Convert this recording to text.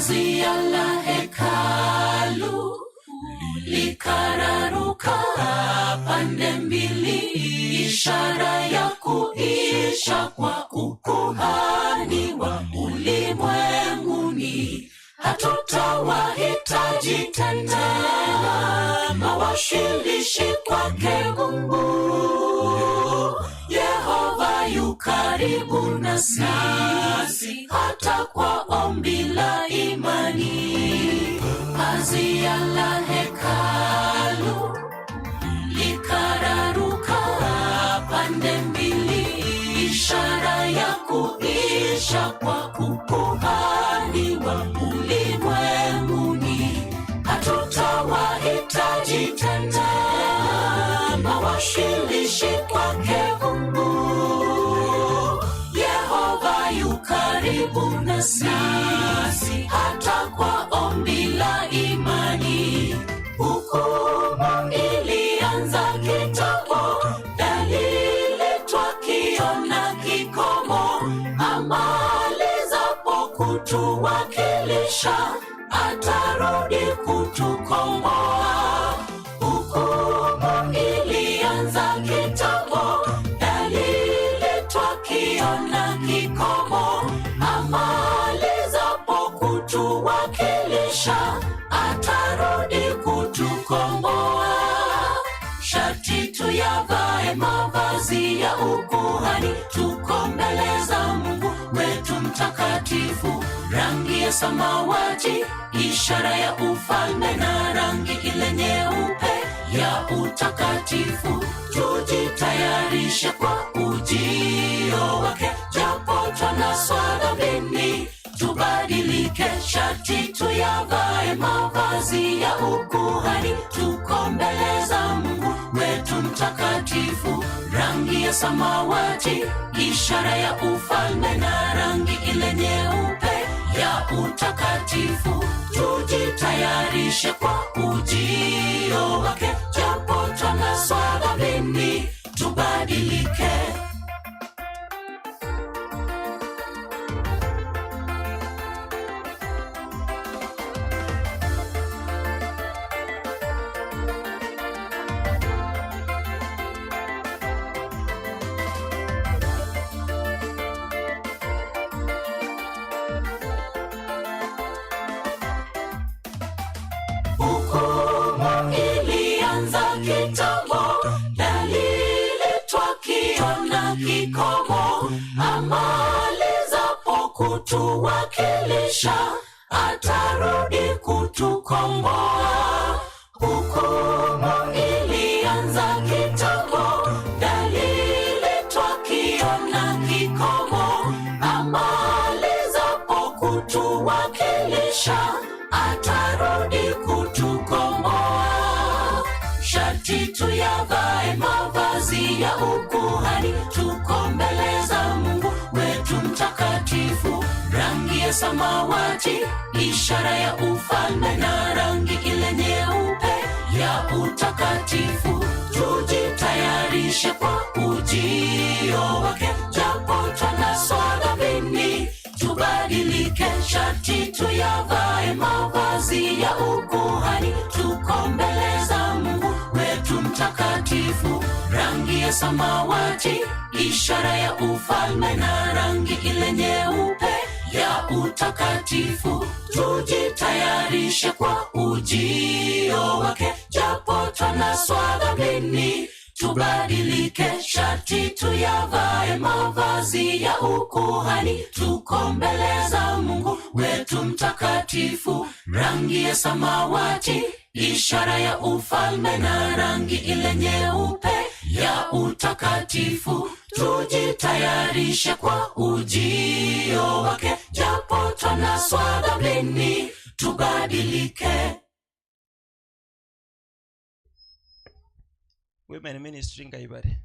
Pazia la hekalu likararuka pande mbili, ishara ya kuisha kwa ukuhani wa ulimwenguni. Hatutawahitaji tena mawakilishi kwake Mungu. Yehova yu karibu nasi, hata kwa ombi la imani. Pazia la hekalu likararuka pande mbili, ishara ya kuisha kwa ukuhani wa ulimwenguni. Hatutawahitaji tena mawakilishi kwake Mungu. Yehova yu karibu nasi, hata kwa ombi la imani. Hukumu ilianza kitambo, dalili twakiona kikomo. Amalizapo kutuwakilisha, atarudi kutukomboa. Hukumu ilianza kitambo, dalili twakiona kikomo. Amalizapo kutuwakilisha, atarudi kutukomboa. Sharti tuyavae mavazi ya ukuhani, tuko mbele za Mungu wetu mtakatifu. Rangi ya samawati, ishara ya ufalme, na rangi ile nyeupe ya utakatifu. Tujitayarishe kwa ujio wake, japo tunaswa dhambini, tubadilike. Sharti tuyavae mavazi ya ukuhani, tuko mbele za Mungu wetu mtakatifu. Rangi ya samawati, ishara ya ufalme, na rangi ile nyeupe ya utakatifu. Tujitayarishe kwa ujio wake, japo tunaswa dhambini, tubadilike. Hukumu ilianza kitambo, dalili twakiona kikomo. Amalizapo kutuwakilisha, atarudi kutukomboa. Hukumu ilianza kitambo, dalili twakiona kikomo. Amalizapo kutuwakilisha, atarudi kutukomboa. Sharti tuyavae mavazi ya ukuhani, tuko mbele za Mungu wetu mtakatifu. Rangi ya samawati, ishara ya ufalme, na rangi ile nyeupe ya utakatifu. Tujitayarishe kwa ujio wake, japo tunaswa dhambini, tubadilike. Sharti tuyavae mavazi ya ukuhani, tuko mbele za Mungu wetu mtakatifu. Rangi ya samawati, ishara ya ufalme, na rangi ile nyeupe ya utakatifu. Tujitayarishe kwa ujio wake, japo tunaswa dhambini, tubadilike. Sharti tuyavae mavazi ya ukuhani, tuko mbele za Mungu wetu mtakatifu. Rangi ya samawati, ishara ya ufalme, na rangi ile nyeupe ya utakatifu. Tujitayarishe kwa ujio wake, japo tunaswa dhambini, tubadilike. Women Ministry Ngaibare.